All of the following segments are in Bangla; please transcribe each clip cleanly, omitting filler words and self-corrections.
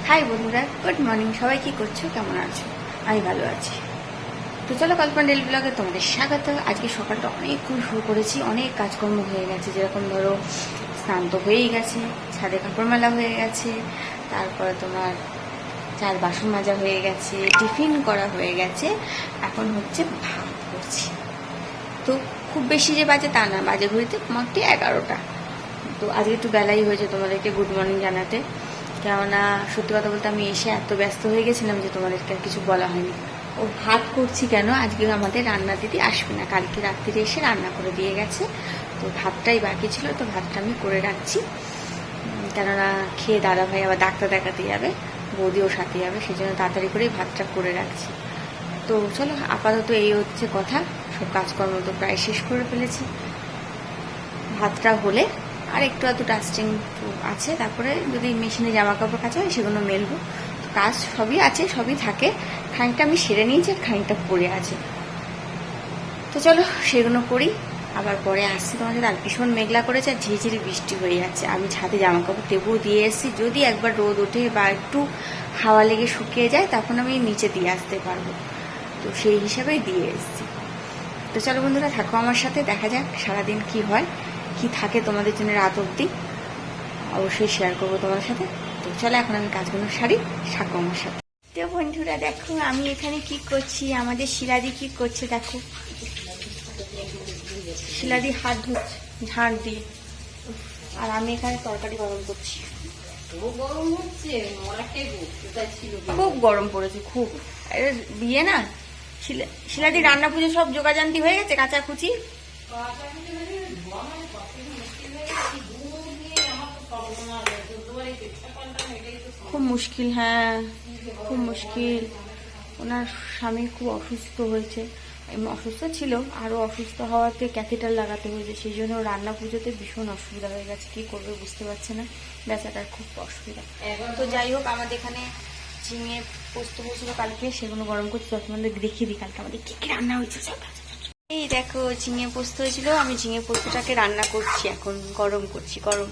হাই বন্ধুরা, গুড মর্নিং। সবাই কি করছো, কেমন আছো? আমি ভালো আছি। তো চলো কল্পনা ডেইলি ব্লগে তোমাদের স্বাগত। আজকে সকালটা অনেকক্ষণ শুরু করেছি, অনেক কাজকর্ম হয়ে গেছে। যেরকম ধরো স্নান তো হয়েই গেছে, ছাদে কাপড় মেলা হয়ে গেছে, তারপরে তোমার চার বাসন মাজা হয়ে গেছে, টিফিন করা হয়ে গেছে, এখন হচ্ছে ভাত করছি। তো খুব বেশি যে বাজে তা না, বাজে ঘড়িতে মোটামুটি 11টা। তো আজকে একটু বেলাই হয়েছে তোমাদেরকে গুড মর্নিং জানাতে, কেননা সত্যি কথা বলতে আমি এসে এত ব্যস্ত হয়ে গেছিলাম যে তোমাদেরকে আর কিছু বলা হয়নি। ও ভাত করছি কেন, আজকে আমাদের রান্না দিদি আসবে না, কালকে রাত্রিরে এসে রান্না করে দিয়ে গেছে। তো ভাতটাই বাকি ছিল, তো ভাতটা আমি করে রাখছি, কেননা খেয়ে দাদা ভাই আবার ডাক্তার দেখাতে যাবে, বৌদিও সাথে যাবে, সেই জন্য তাড়াতাড়ি করেই ভাতটা করে রাখছি। তো চলো আপাতত এই হচ্ছে কথা, সব কাজকর্ম তো প্রায় শেষ করে ফেলেছি। ভাতটা হলে আর একটু আধটু ডাস্টিং আছে, তারপরে যদি মেশিনে জামা কাপড় কাচা হয় সেগুলো মেলবো। কাজ সবই আছে, সবই থাকে, খানিকটা আমি সেরে নিয়েছি আর খানিকটা পড়ে আছে। তো চলো সেগুলো করি, আবার পরে আসছি তোমাদের। আর ভীষণ মেঘলা করেছে আর ঝিরিঝিরি বৃষ্টি হয়ে যাচ্ছে। আমি ছাদে জামা কাপড় টেপও দিয়ে এসেছি, যদি একবার রোদ ওঠে বা একটু হাওয়া লেগে শুকিয়ে যায় তখন আমি নিচে দিয়ে আসতে পারবো, তো সেই হিসাবেই দিয়ে এসেছি। তো চলো বন্ধুরা, থাকো আমার সাথে, দেখা যাক সারাদিন কি হয়, কি থাকে তোমাদের জন্য রাত অবধি, অবশ্যই শেয়ার করবো তোমার সাথে। তো চলো এখন আমি কাজগুলো সারি, থাকো আমার সাথে। তো বন্ধুরা দেখো আমি এখানে কি করছি, আমাদের শিলাদি কি করছে দেখো। শিলাদি হাত ধুচ্ছে ঝাড় দিয়ে, আর আমি এখানে তরকারি গরম করছি। খুব গরম পড়েছে, খুব। বিয়ে না, শিলাদি রান্না পুজো সব জোগাড়জান্তি হয়ে গেছে, কাচাকুচি। খুব মুশকিল, হ্যাঁ খুব মুশকিল। ওনার স্বামী খুব অসুস্থ হয়েছে, অসুস্থ ছিল, আরও অসুস্থ হওয়াতে ক্যাথেটার লাগাতে হয়েছে, সেই জন্য রান্না পুজোতে ভীষণ অসুবিধা হয়ে গেছে। কি করবে বুঝতে পারছে না, বেচাটার খুব অসুবিধা। তো যাই হোক, আমাদের এখানে ঝিঙে পোস্ত হয়েছিল কালকে, সেগুলো গরম করছি। তোমাদের দেখিয়ে দিই কালকে আমাদের কি কি রান্না হয়েছে। এই দেখো ঝিঙে পোস্ত হয়েছিল, আমি ঝিঙে পোস্তটাকে রান্না করছি এখন, গরম করছি। গরম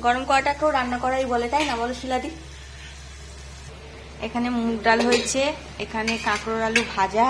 গরম করাটাকেও রান্না করাই বলে, তাই না বলো শিলাদি? এখানে মুগ ডাল হয়েছে, এখানে কাঁকরোল আলু ভাজা,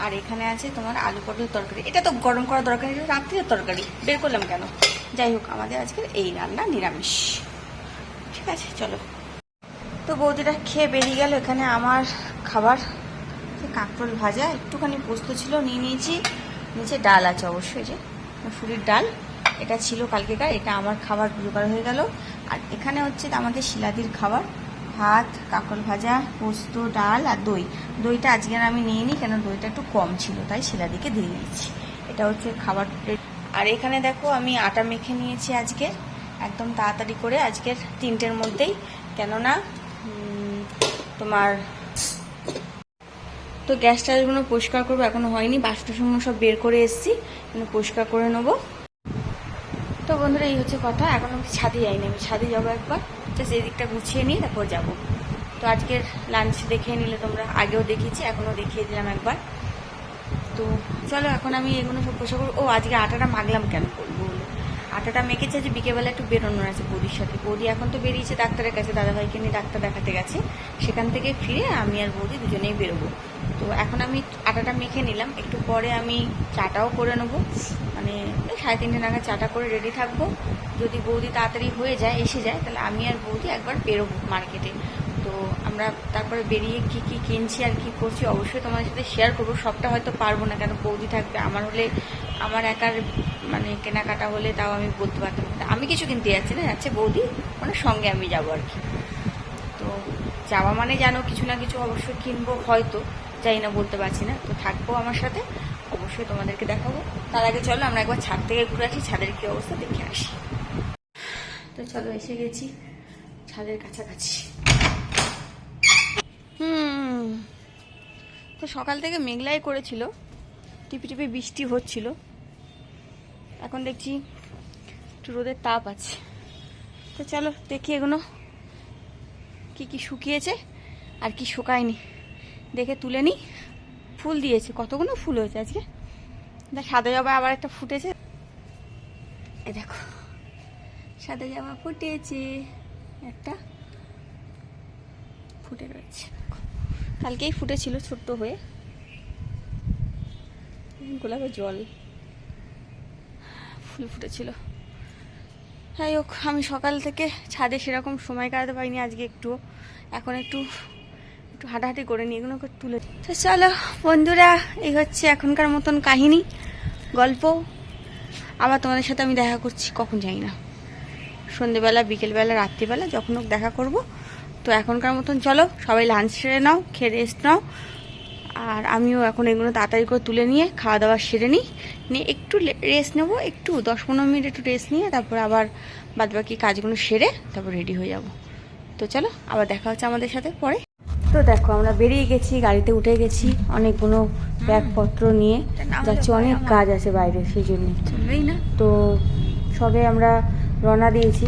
আর এখানে আছে তোমার আলু পটল তরকারি। এটা তো গরম করা দরকার, এটা রাত্রির তরকারি, বের করলাম কেন। যাই হোক, আমাদের আজকের এই রান্না নিরামিষ। ঠিক আছে চলো। তো বৌদিরা খেয়ে বেরিয়ে গেল। এখানে আমার খাবার কাঁকরোল ভাজা, একটুখানি পোস্ত ছিল নিয়ে নিয়েছি, নিচে ডাল আছে অবশ্যই, যে মুসুরির ডাল, এটা ছিল কালকেকার, এটা আমার খাবার জোগাড় হয়ে গেল। আর এখানে হচ্ছে আমাদের শিলাদির খাবার, ভাত, কাঁকরোল ভাজা, পোস্ত, ডাল আর দই। দইটা আজকে আমি নিয়ে নিই, কেন দইটা একটু কম ছিল, তাই শিলাদিকে দিয়ে দিয়েছি। এটা হচ্ছে খাবার। আর এখানে দেখো আমি আটা মেখে নিয়েছি আজকে, একদম তাড়াতাড়ি করে, আজকের 3টের মধ্যেই, কেননা তোমার তো গ্যাস টাসগুলো পরিষ্কার করবো, এখনো হয়নি, বাসন সব বের করে এসেছি, পরিষ্কার করে নেবো। তো বন্ধুরা এই হচ্ছে কথা, এখন আমি ছাদে যাইনি, আমি ছাদে যাবো একবার, জাস্ট এই দিকটা গুছিয়ে নিয়ে তারপর যাবো। তো আজকের লাঞ্চ দেখিয়ে নিলে তোমরা, আগেও দেখিয়েছি এখনও দেখিয়ে দিলাম একবার। তো চলো এখন আমি এগুলো সব পোষা করবো। ও আজকে আটাটা মাখলাম কেন করবো, আটাটা মেখেছে যে বিকেলবেলা একটু বেরোনোর আছে বৌদির সাথে। বৌদি এখন তো বেরিয়েছে ডাক্তারের কাছে, দাদাভাইকে নিয়ে ডাক্তার দেখাতে গেছে, সেখান থেকে ফিরে আমি আর বৌদি দুজনেই বেরোবো। তো এখন আমি আটাটা মেখে নিলাম, একটু পরে আমি চাটাও করে নেবো, মানে 3:30 নাগাদ চাটা করে রেডি থাকবো। যদি বৌদি তাড়াতাড়ি হয়ে যায়, এসে যায়, তাহলে আমি আর বৌদি একবার বেরোবো মার্কেটে। তো আমরা তারপরে বেরিয়ে কি কি কিনছি আর কি করছি অবশ্যই তোমাদের সাথে শেয়ার করবো। সবটা হয়তো পারবো না, কেন বৌদি থাকবে, আমার হলে, আমার একার মানে কেনাকাটা হলে তাও আমি বলতে পারতাম, আমি কিছু কিনতে যাচ্ছি না, যাচ্ছে বৌদি, মানে সঙ্গে আমি যাবো আর কি। তো যাওয়া মানে জানো কিছু না কিছু অবশ্যই কিনবো, হয়তো জানি না, বলতে পারছি না। তো থাকবো আমার সাথে, অবশ্যই তোমাদেরকে দেখাবো। তার আগে চলো আমরা একবার ছাদ থেকে ঘুরে আসি, ছাদের কি অবস্থা দেখে আসি। তো চলো এসে গেছি ছাদের কাছাকাছি। তো সকাল থেকে মেঘলাই করেছিল, টিপি টিপি বৃষ্টি হচ্ছিল, এখন দেখছি একটু রোদের তাপ আছে। তো চলো দেখি এগুলো কি কি শুকিয়েছে আর কি শুকায়নি, দেখে তুলে নিই। ফুল দিয়েছে, কতগুলো ফুল হয়েছে আজকে, দেখ সাদা জবা আবার একটা ফুটেছে, এ দেখো সাদা জবা ফুটেছে একটা, ফুটে রয়েছে, কালকেই ফুটেছিল ছোট্ট হয়ে, গোলাপের জল ফুল ফুটেছিল। যাই হোক, আমি সকাল থেকে ছাদে সেরকম সময় কাটাতে পারিনি আজকে একটুও। এখন একটু হাঁটাহাঁটি করে নিয়ে এগুলো তুলে। তো চলো বন্ধুরা, এই হচ্ছে এখনকার মতন কাহিনী, গল্প। আবার তোমাদের সাথে আমি দেখা করছি কখন জানি না, সন্ধেবেলা, বিকেলবেলা, রাত্রিবেলা, যখন হোক দেখা করব। তো এখনকার মতন চলো সবাই লাঞ্চ সেরে নাও, খেয়ে রেস্ট নাও। আর আমিও এখন এগুলো তাড়াতাড়ি করে তুলে নিয়ে খাওয়া দাওয়া সেরে নিই, নিয়ে একটু রেস্ট নেবো, একটু 10-15 মিনিট একটু রেস্ট নিয়ে তারপর আবার বাদবাকি কাজগুলো সেরে তারপর রেডি হয়ে যাব। তো চলো আবার দেখা হচ্ছে আমাদের সাথে পরে। তো দেখো আমরা বেরিয়ে গেছি, গাড়িতে উঠে গেছি, অনেকগুলো ব্যাগপত্র নিয়ে যাচ্ছি, অনেক কাজ আছে বাইরে, সেই জন্যে চলবেই না। তো সবে আমরা রওনা দিয়েছি,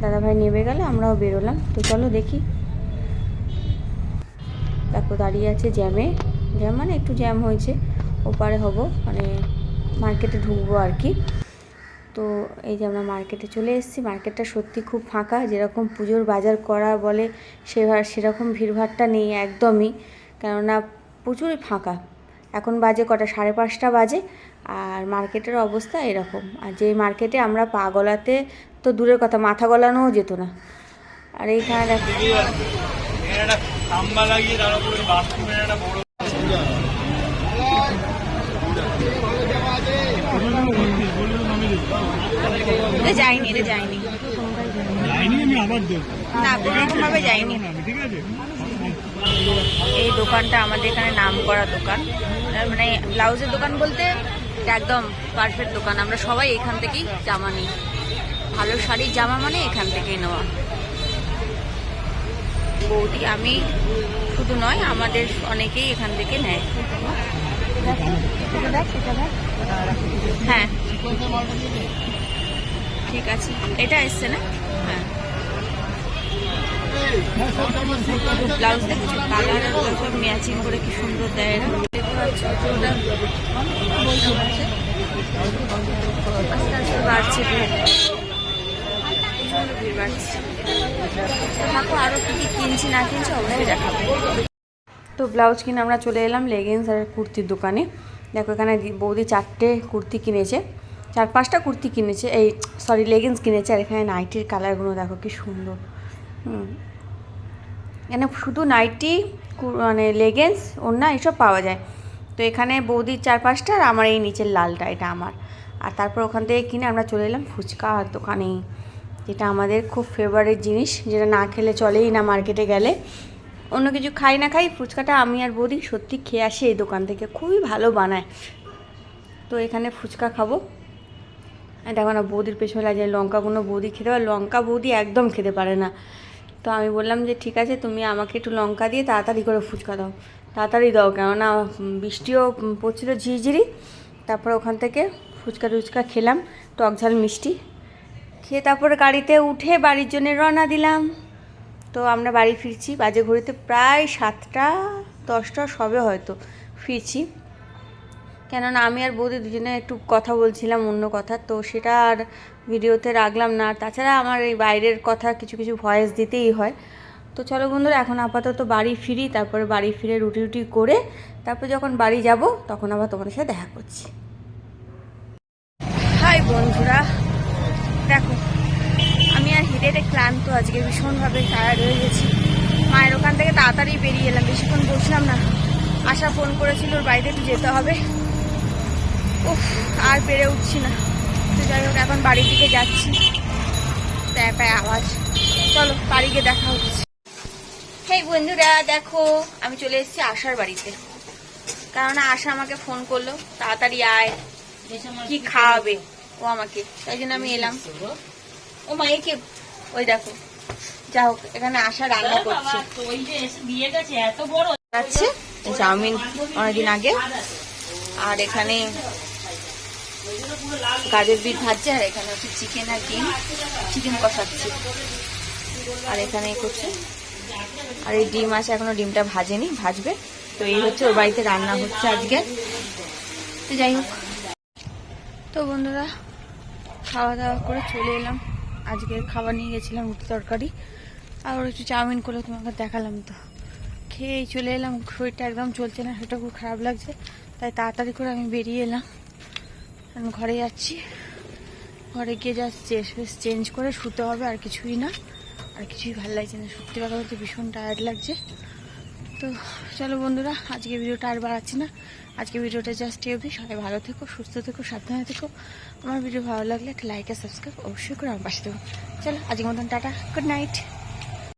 দাদাভাই নেমে গেলে আমরাও বেরোলাম। তো চলো দেখি। দেখো দাঁড়িয়ে আছে জ্যামে, জ্যাম মানে একটু জ্যাম হয়েছে, ওপারে হব মানে মার্কেটে ঢুকবো আর কি। তো এই যে আমরা মার্কেটে চলে এসেছি। মার্কেটটা সত্যি খুব ফাঁকা, যেরকম পুজোর বাজার করা বলে সেরকম ভিড়ভাড়টা নেই একদমই, কেননা প্রচুরই ফাঁকা। এখন বাজে কটা, 5:30 বাজে, আর মার্কেটের অবস্থা এরকম। আর যে মার্কেটে আমরা পা গলাতে তো দূরের কথা, মাথা গলানোও যেত না। আর এইখানে দেখো যাইনি, এটা যাইনি না, কোনোভাবে যাইনি। এই দোকানটা আমাদের এখানে নাম করা দোকান, মানে ব্লাউজের দোকান বলতে একদম পারফেক্ট দোকান। আমরা সবাই এখান থেকেই জামা নিই, ভালো শাড়ির জামা মানে এখান থেকেই নেওয়া। বৌদি, আমি শুধু নয়, আমাদের অনেকেই এখান থেকে নেয়। হ্যাঁ ঠিক আছে, এটা এসছে না? হ্যাঁ, ব্লাউজ দেখছো, কালার সব ম্যাচিং করে কি সুন্দর দেয় না, দেখতে পাচ্ছ? ওটা আস্তে আস্তে বাড়ছে ভিড়, ভিড় বাড়ছে। দেখো আরো কি কি কিনছি না কিনছি অবশ্যই দেখাবো। তো ব্লাউজ কিনে আমরা চলে এলাম লেগিংস আর কুর্তির দোকানে। দেখো এখানে বৌদি 4টে কুর্তি কিনেছে, 4-5টা কুর্তি কিনেছে, এই সরি লেগিংস কিনেছে। আর এখানে নাইটির কালারগুলো দেখো কি সুন্দর। এখানে শুধু নাইটি মানে লেগিংস, ওড়না এইসব পাওয়া যায়। তো এখানে বৌদির 4-5টা, আর আমার এই নিচের লালটা এটা আমার। আর তারপর ওখান থেকে কিনে আমরা চলে এলাম ফুচকার দোকানে, যেটা আমাদের খুব ফেভারিট জিনিস, যেটা না খেলে চলেই না মার্কেটে গেলে। অন্য কিছু খাই না খাই, ফুচকাটা আমি আর বৌদি সত্যি খেয়ে আসি এই দোকান থেকে, খুবই ভালো বানায়। তো এখানে ফুচকা খাবো। দেখো না বৌদির পেছনে লাগে লঙ্কাগুলো, বৌদি খেতে পারে, লঙ্কা বৌদি একদম খেতে পারে না। তো আমি বললাম যে ঠিক আছে, তুমি আমাকে একটু লঙ্কা দিয়ে তাড়াতাড়ি করে ফুচকা দাও, তাড়াতাড়ি দাও, কেননা বৃষ্টিও পড়ছিল ঝিরিঝিরি। তারপর ওখান থেকে ফুচকা খেলাম, টক ঝাল মিষ্টি খেয়ে তারপর গাড়িতে উঠে বাড়ির জন্য রওনা দিলাম। তো আমরা বাড়ি ফিরছি, বাজে ঘড়িতে প্রায় 7টা-10টা সবে হয়তো ফিরছি, কেননা আমি আর বৌদি দুজনে একটু কথা বলছিলাম অন্য কথা, তো সেটা আর ভিডিওতে রাখলাম না। তাছাড়া আমার এই বাইরের কথা কিছু কিছু ভয়েস দিতেই হয়। তো চলো বন্ধুরা, এখন আপাতত বাড়ি ফিরি, তারপরে বাড়ি ফিরে রুটি করে তারপর যখন বাড়ি যাব তখন আবার তোমাদের সাথে দেখা করছি। হাই বন্ধুরা, দেখো আমি আর হেঁটে ক্লান্ত, আজকে ভীষণভাবে টায়ার্ড হয়ে গেছি। মায়ের ওখান থেকে তাড়াতাড়ি বেরিয়ে এলাম, বেশিক্ষণ বসলাম না। আশা ফোন করেছিল ওর বাড়িতে একটু যেতে হবে, উফ আর পেরে উঠছি না। তো যাই হোক এখন বাড়ির দিকে যাচ্ছি, প্যাঁ আওয়াজ। চলো বাড়ি গিয়ে দেখা হচ্ছে। হেই বন্ধুরা, দেখো আমি চলে এসেছি আশার বাড়িতে, কারণ আশা আমাকে ফোন করলো তাড়াতাড়ি আয়, কি খাওয়াবে ও আমাকে, তাই জন্য আমি এলাম। ও মাইকে ওই দেখো, যা হোক এখানে আশা রান্না করছে, চাউমিন অনেকদিন আগে, আর এখানে গাজর বিট ভাজছে, আর এখানে হচ্ছে চিকেন আর ডিম, চিকেন কষাচ্ছি, আর এখানে করছে। আর এই ডিম আছে, এখনো ডিমটা ভাজেনি, ভাজবে। তো এই হচ্ছে ওর বাড়িতে রান্না হচ্ছে আজকে। তো যাই হোক, তো বন্ধুরা খাওয়া দাওয়া করে চলে এলাম। আজকে খাবার নিয়ে গেছিলাম রুটি তরকারি, আর ওর একটু চাউমিন করে তোমাকে দেখালাম। তো খেয়েই চলে এলাম। শরীরটা একদম চলছে না, সেটা খুব খারাপ লাগছে, তাই তাড়াতাড়ি করে আমি বেরিয়ে এলাম। আমি ঘরে যাচ্ছি, ঘরে গিয়ে জাস্ট ড্রেস ফ্রেস চেঞ্জ করে শুতে হবে, আর কিছুই না। আর কিছুই ভালো লাগছে না, সত্যি কথা বলতে ভীষণ টায়ার্ড লাগছে। তো চলো বন্ধুরা, আজকে ভিডিওটা আর বাড়াচ্ছি না, আজকে ভিডিওটা জাস্ট অবধি। সবাই ভালো থেকো, সুস্থ থেকো, সাবধানে থেকো। আমার ভিডিও ভালো লাগলে একটা লাইক আর সাবস্ক্রাইব অবশ্যই করে আমার পাশে থেকো। চলো আজকের মতন টাটা, গুড নাইট।